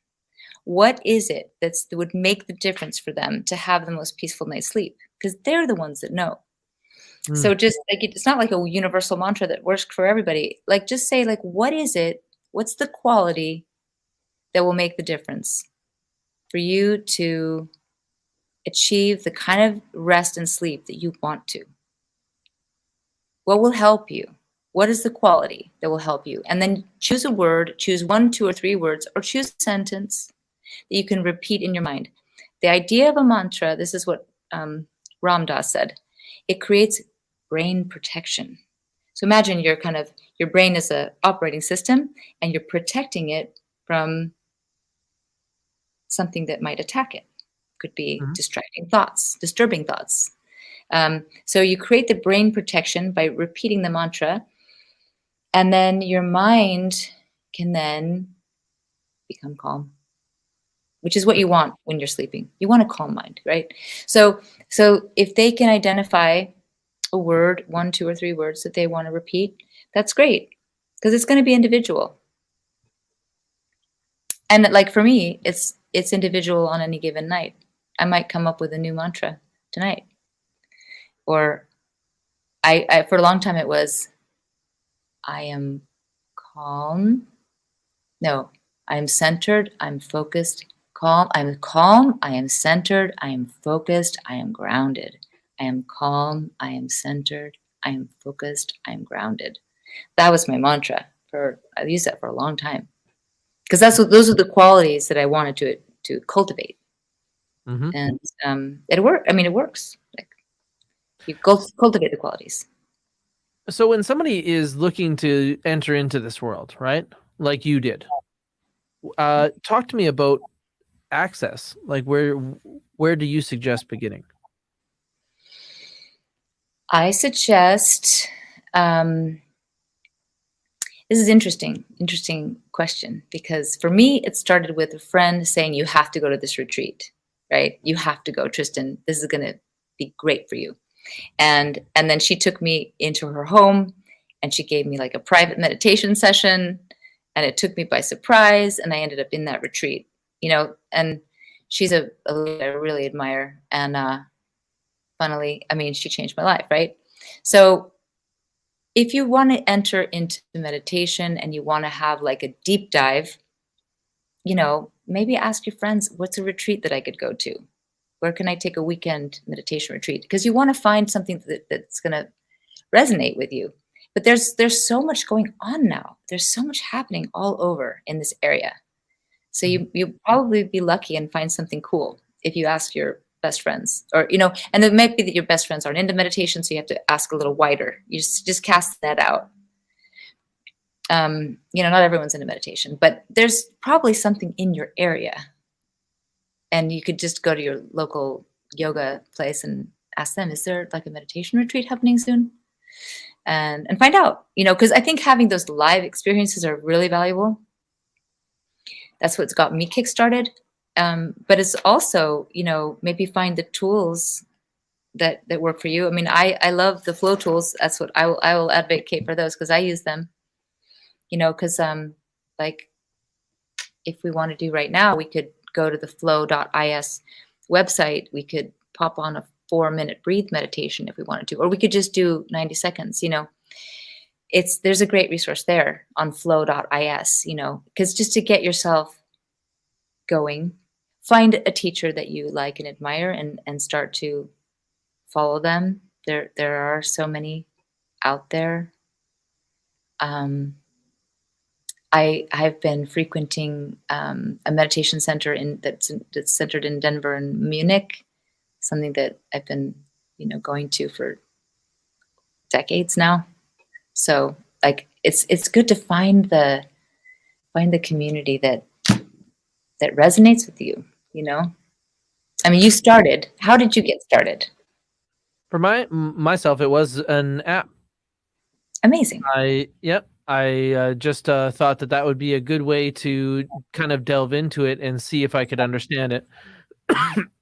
What is it that would make the difference for them to have the most peaceful night's sleep? Because they're the ones that know. Mm, So just like it's not like a universal mantra that works for everybody. Like just say like, what is it? What's the quality that will make the difference for you to achieve the kind of rest and sleep that you want to? What will help you? What is the quality that will help you? And then choose a word, choose 1, 2, or 3 words, or choose a sentence that you can repeat in your mind. The idea of a mantra, this is what Ram Dass said, it creates brain protection. So imagine your brain is a operating system and you're protecting it from something that might attack it. Could be mhm. distracting thoughts, disturbing thoughts. So you create the brain protection by repeating the mantra, and then your mind can then become calm, which is what you want when you're sleeping. You want a calm mind, right? So if they can identify a word, 1, 2, or 3 words that they want to repeat, that's great, because it's going to be individual. And like for me, it's individual on any given night. I might come up with a new mantra tonight, or I for a long time it was I am calm. No, I am centered. I'm focused. Calm. I'm calm. I am centered. I am focused. I am grounded. I am calm. I am centered. I am focused. I am grounded. That was my mantra. I used that for a long time, because those are the qualities that I wanted to cultivate, Mhm. and it worked. I mean, it works. Like you cultivate the qualities. So when somebody is looking to enter into this world, right? Like you did, talk to me about access. Like where do you suggest beginning? I suggest. This is interesting question, because for me, it started with a friend saying, you have to go to this retreat, right? You have to go, Tristan. This is going to be great for you. And then she took me into her home and she gave me like a private meditation session, and it took me by surprise. And I ended up in that retreat, and she's a lady I really admire. And funnily, I mean, she changed my life, right? So if you want to enter into meditation and you want to have like a deep dive, maybe ask your friends, what's a retreat that I could go to? Where can I take a weekend meditation retreat? Because you want to find something that's going to resonate with you. But there's so much going on now. There's so much happening all over in this area. So Mhm. you probably be lucky and find something cool if you ask your best friends, or and it might be that your best friends aren't into meditation, so you have to ask a little wider. You just cast that out. Not everyone's into meditation, but there's probably something in your area, and you could just go to your local yoga place and ask them, is there like a meditation retreat happening soon? and find out, because I think having those live experiences are really valuable. That's what's got me kickstarted. But it's also, maybe find the tools that work for you. I mean, I love the flow tools. That's what I will advocate for those, because I use them, because like if we want to do right now, we could go to the flow.is website. We could pop on a 4-minute breathe meditation if we wanted to, or we could just do 90 seconds, there's a great resource there on flow.is, because just to get yourself going, find a teacher that you like and admire, and start to follow them. There are so many out there. I've been frequenting a meditation center that's centered in Denver and Munich, something that I've been, going to for decades now. So like it's good to find the community that resonates with you, I mean, you started. How did you get started? For myself, it was an app. Amazing. I just thought that would be a good way to kind of delve into it and see if I could understand it.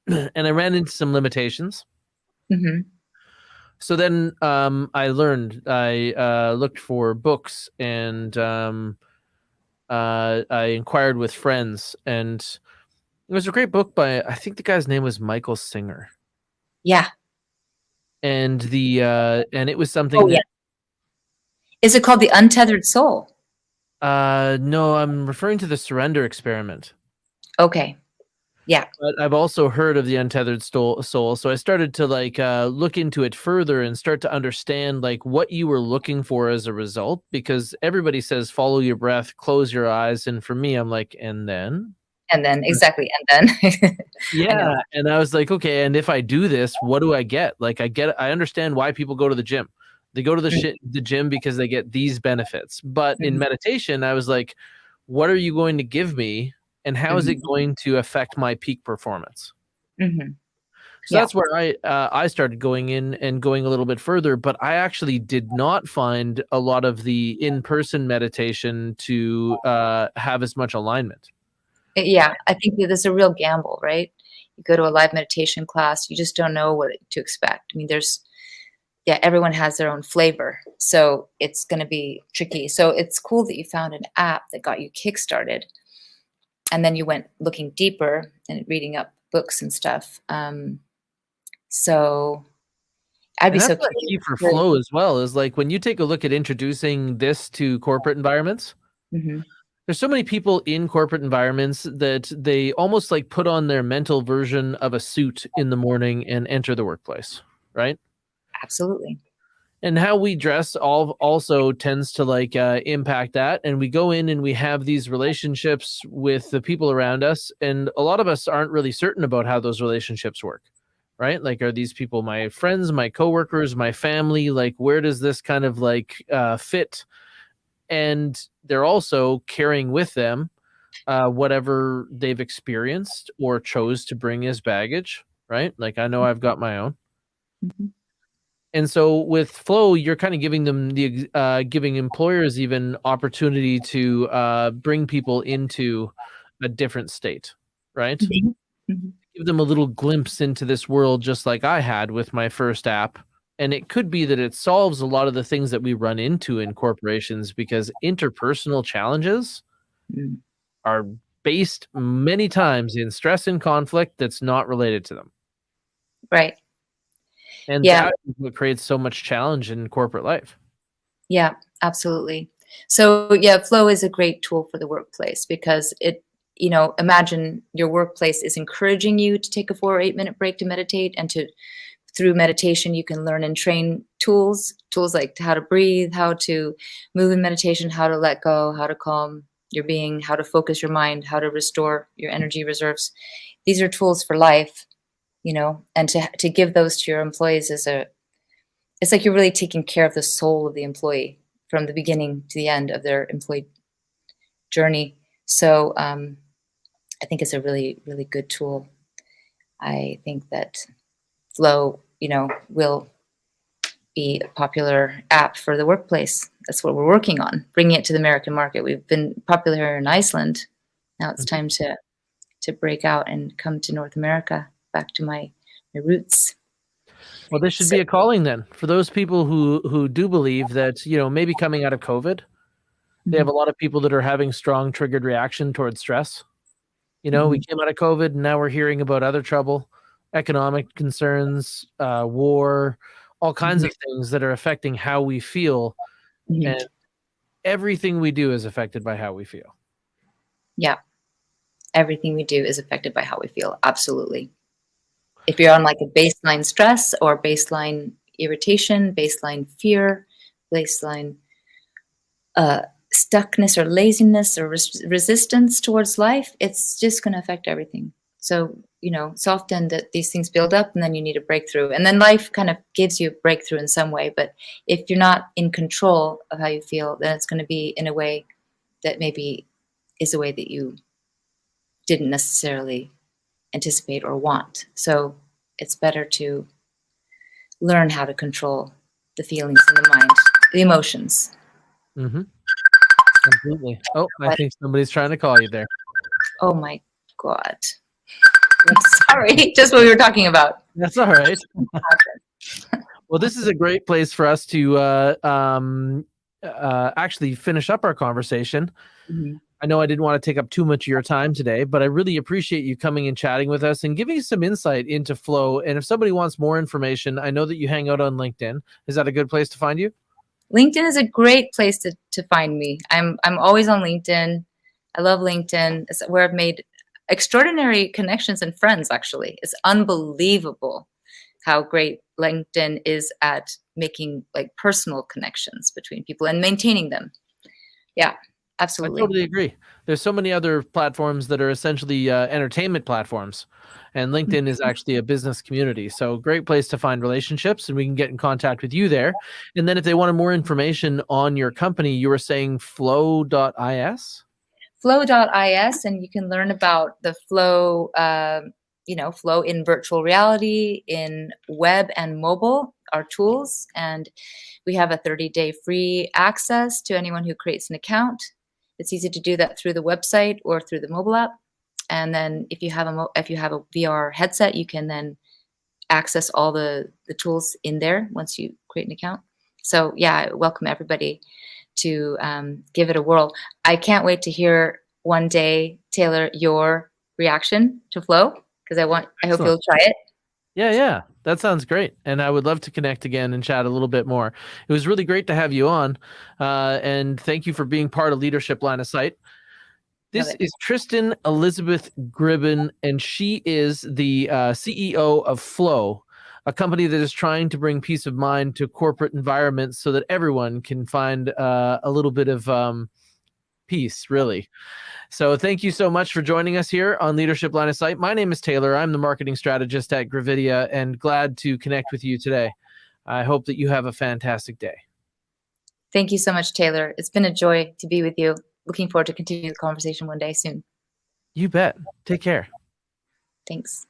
And I ran into some limitations. Mm-hmm. So then I learned. I looked for books, and I inquired with friends, and it was a great book by, I think the guy's name was Michael Singer. Yeah. And and it was something Oh, yeah. Is it called The Untethered Soul? No, I'm referring to the Surrender Experiment. Okay. Yeah. But I've also heard of the Untethered Soul, so I started to look into it further and start to understand what you were looking for as a result, because everybody says follow your breath, close your eyes, and for me, I'm like, and then? And then, exactly, and then. Yeah, and I was like, okay, and if I do this, what do I get? I understand why people go to the gym. They go to the gym because they get these benefits. But in meditation, I was like, what are you going to give me, and how is it going to affect my peak performance? So that's where I started going in and going a little bit further, but I actually did not find a lot of the in-person meditation to have as much alignment. Yeah, I think that there's a real gamble, right? You go to a live meditation class, you just don't know what to expect. I mean, everyone has their own flavor, so it's going to be tricky. So it's cool that you found an app that got you kickstarted, and then you went looking deeper and reading up books and stuff. So I'd be so curious. Key for flow as well is when you take a look at introducing this to corporate environments. There's so many people in corporate environments that they almost put on their mental version of a suit in the morning and enter the workplace, right? Absolutely. And how we dress also tends to impact that. And we go in and we have these relationships with the people around us, and a lot of us aren't really certain about how those relationships work, right? Are these people my friends, my coworkers, my family? Where does this kind of fit? And they're also carrying with them whatever they've experienced or chose to bring as baggage, right? I know I've got my own. And so with flow, you're kind of giving them giving employers even opportunity to bring people into a different state, right? Give them a little glimpse into this world, just like I had with my first app. And it could be that it solves a lot of the things that we run into in corporations, because interpersonal challenges are based many times in stress and conflict that's not related to them. Right. And that is what creates so much challenge in corporate life. Yeah, absolutely. So yeah, flow is a great tool for the workplace, because imagine your workplace is encouraging you to take a 4 or 8-minute break to meditate, and through meditation, you can learn and train tools like how to breathe, how to move in meditation, how to let go, how to calm your being, how to focus your mind, how to restore your energy reserves. These are tools for life, and to give those to your employees it's like you're really taking care of the soul of the employee from the beginning to the end of their employee journey. So I think it's a really, really good tool. I think that flow, will be a popular app for the workplace. That's what we're working on, bringing it to the American market. We've been popular here in Iceland. Now it's time to break out and come to North America, back to my roots. Well, this should be a calling then for those people who do believe that, you know, maybe coming out of COVID, they have a lot of people that are having strong triggered reaction towards stress. You know, we came out of COVID and now we're hearing about other trouble, economic concerns, war, all kinds of things that are affecting how we feel. And everything we do is affected by how we feel. Yeah. Everything we do is affected by how we feel. Absolutely. If you're on like a baseline stress or baseline irritation, baseline fear, baseline stuckness or laziness or resistance towards life, it's just going to affect everything. So, you know, it's often that these things build up and then you need a breakthrough. And then life kind of gives you a breakthrough in some way. But if you're not in control of how you feel, then it's going to be in a way that maybe is a way that you didn't necessarily anticipate or want. So it's better to learn how to control the feelings in the mind, the emotions. Absolutely. Oh, I think somebody's trying to call you there. Oh my God. I'm sorry, just what we were talking about. That's all right. Well, this is a great place for us to actually finish up our conversation. I know I didn't want to take up too much of your time today, but I really appreciate you coming and chatting with us and giving us some insight into flow. And if somebody wants more information, I know that you hang out on LinkedIn. Is that a good place to find you? LinkedIn is a great place to find me. I'm always on LinkedIn. I love LinkedIn. It's where I've made extraordinary connections and friends, actually. It's unbelievable how great LinkedIn is at making like personal connections between people and maintaining them. Yeah, absolutely. I totally agree. There's so many other platforms that are essentially entertainment platforms, and LinkedIn is actually a business community. So great place to find relationships, and we can get in contact with you there. And then if they wanted more information on your company, you were saying flow.is? Flow.is, and you can learn about the flow, flow in virtual reality, in web and mobile, our tools. And we have a 30-day free access to anyone who creates an account. It's easy to do that through the website or through the mobile app. And then if you have a VR headset, you can then access all the tools in there once you create an account. So yeah, I welcome everybody to give it a whirl. I can't wait to hear one day, Taylor, your reaction to flow, because I hope you'll try it. Yeah, that sounds great. And I would love to connect again and chat a little bit more. It was really great to have you on. And thank you for being part of Leadership Line of Sight. This is Tristan Elizabeth Gribbin, and she is the CEO of Flow, a company that is trying to bring peace of mind to corporate environments so that everyone can find a little bit of peace, really. So thank you so much for joining us here on Leadership Line of Sight. My name is Taylor. I'm the marketing strategist at Gravidia, and glad to connect with you today. I hope that you have a fantastic day. Thank you so much, Taylor. It's been a joy to be with you. Looking forward to continue the conversation one day soon. You bet. Take care. Thanks.